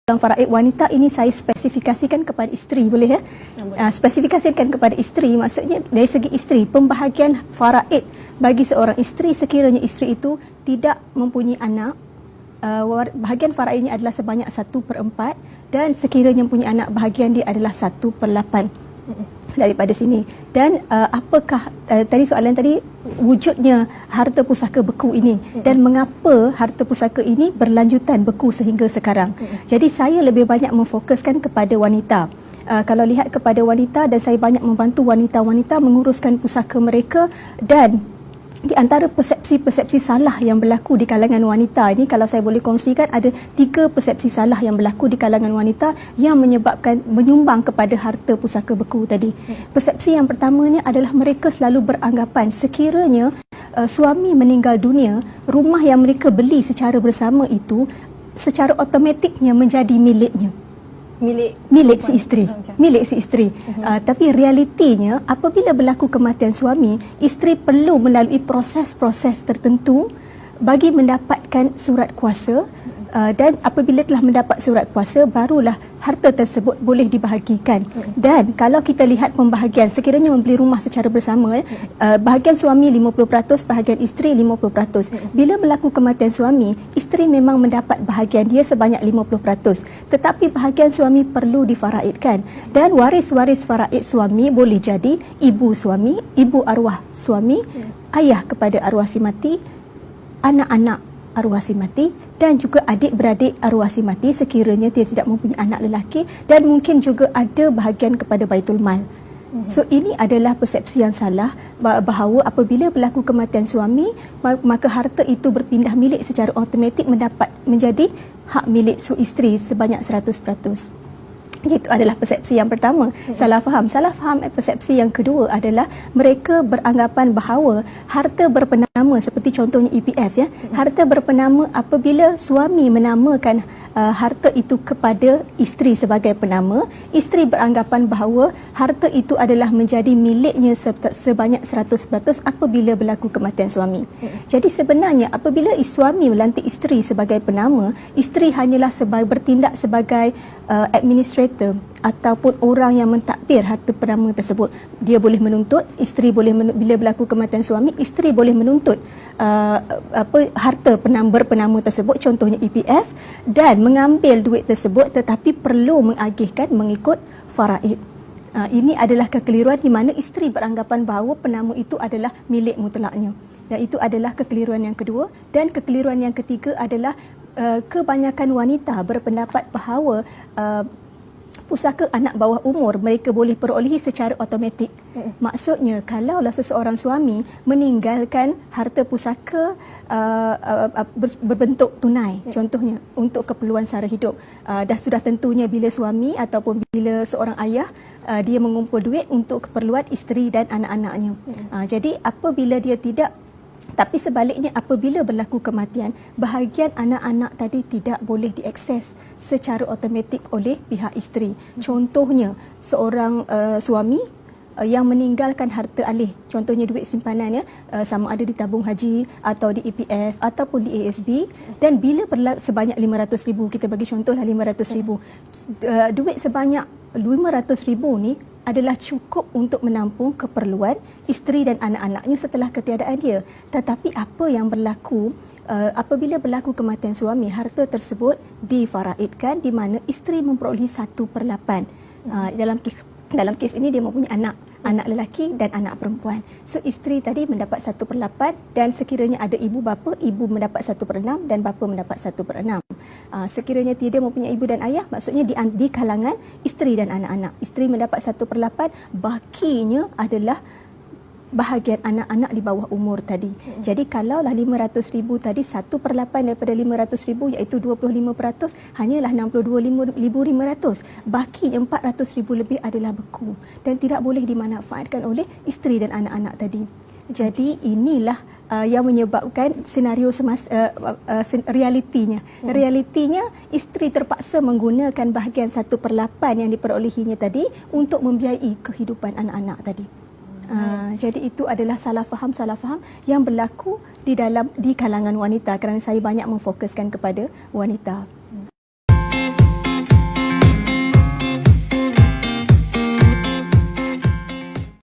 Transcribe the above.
dalam faraid wanita ini saya spesifikasikan kepada isteri, boleh ya? Spesifikasikan kepada isteri, maksudnya dari segi isteri, pembahagian faraid bagi seorang isteri sekiranya isteri itu tidak mempunyai anak, bahagian faraidnya adalah sebanyak 1/4 dan sekiranya mempunyai anak, bahagian dia adalah 1/8 daripada sini. Dan apakah tadi soalan tadi, wujudnya harta pusaka beku ini dan mengapa harta pusaka ini berlanjutan beku sehingga sekarang. Jadi saya lebih banyak memfokuskan kepada wanita. Kalau lihat kepada wanita, dan saya banyak membantu wanita-wanita menguruskan pusaka mereka, dan di antara persepsi-persepsi salah yang berlaku di kalangan wanita ini, kalau saya boleh kongsikan, ada 3 persepsi salah yang berlaku di kalangan wanita yang menyumbang kepada harta pusaka beku tadi. Persepsi yang pertamanya adalah mereka selalu beranggapan sekiranya suami meninggal dunia, rumah yang mereka beli secara bersama itu secara automatiknya menjadi milik si isteri. Milik si isteri. Tapi realitinya apabila berlaku kematian suami, isteri perlu melalui proses-proses tertentu bagi mendapatkan surat kuasa, dan apabila telah mendapat surat kuasa barulah harta tersebut boleh dibahagikan. Dan kalau kita lihat pembahagian, sekiranya membeli rumah secara bersama, bahagian suami 50%, bahagian isteri 50%. Bila berlaku kematian suami, isteri memang mendapat bahagian dia sebanyak 50%, tetapi bahagian suami perlu difaraidkan, dan waris-waris faraid suami boleh jadi ibu suami, ibu arwah suami, ayah kepada arwah si mati, anak-anak arwah si mati, dan juga adik-beradik arwah si mati sekiranya dia tidak mempunyai anak lelaki, dan mungkin juga ada bahagian kepada Baitul Mal. So ini adalah persepsi yang salah, bahawa apabila berlaku kematian suami, maka harta itu berpindah milik secara automatik menjadi hak milik isteri sebanyak 100%. Itu adalah persepsi yang pertama, salah faham. Salah faham persepsi yang kedua adalah mereka beranggapan bahawa harta berpenama, seperti contohnya EPF ya, harta berpenama apabila suami menamakan harta itu kepada isteri sebagai penama, isteri beranggapan bahawa harta itu adalah menjadi miliknya sebanyak 100% apabila berlaku kematian suami. Jadi sebenarnya apabila suami melantik isteri sebagai penama, isteri hanyalah bertindak sebagai administrator ataupun orang yang mentadbir harta penama tersebut. Dia boleh menuntut, isteri boleh bila berlaku kematian suami, isteri boleh menuntut harta berpenama tersebut, contohnya EPF, dan mengambil duit tersebut, tetapi perlu mengagihkan mengikut faraid. Ini adalah kekeliruan di mana isteri beranggapan bahawa penama itu adalah milik mutlaknya. Dan itu adalah kekeliruan yang kedua. Dan kekeliruan yang ketiga adalah kebanyakan wanita berpendapat bahawa pusaka anak bawah umur mereka boleh perolehi secara automatik. Maksudnya kalaulah seseorang suami meninggalkan harta pusaka berbentuk tunai, contohnya untuk keperluan sara hidup, sudah tentunya bila suami ataupun bila seorang ayah dia mengumpul duit untuk keperluan isteri dan anak-anaknya. Jadi apabila dia tidak, tapi sebaliknya apabila berlaku kematian, bahagian anak-anak tadi tidak boleh diakses secara automatik oleh pihak isteri. Contohnya seorang suami yang meninggalkan harta alih, contohnya duit simpanan ya, sama ada di tabung haji atau di EPF ataupun di ASB, dan bila sebanyak 500,000, kita bagi contohlah 500,000, duit sebanyak 500,000 ni adalah cukup untuk menampung keperluan isteri dan anak-anaknya setelah ketiadaan dia. Tetapi apa yang berlaku apabila berlaku kematian suami, harta tersebut difaraidkan di mana isteri memperolehi 1/8. Dalam kes ini dia mempunyai anak lelaki dan anak perempuan. So isteri tadi mendapat 1/8, dan sekiranya ada ibu bapa, ibu mendapat 1/6 dan bapa mendapat 1/6. Sekiranya tidak mempunyai ibu dan ayah, maksudnya di kalangan isteri dan anak-anak, isteri mendapat 1/8, bakinya adalah bahagian anak-anak di bawah umur tadi. Jadi kalaulah 500,000 tadi, 1/8 daripada 500,000 iaitu 25%, hanyalah 62,500. Bakinya 400,000 lebih adalah beku dan tidak boleh dimanfaatkan oleh isteri dan anak-anak tadi. Jadi inilah yang menyebabkan senario realitinya. Realitinya isteri terpaksa menggunakan bahagian 1/8 yang diperolehinya tadi untuk membiayai kehidupan anak-anak tadi. Jadi itu adalah salah faham yang berlaku di kalangan wanita, kerana saya banyak memfokuskan kepada wanita.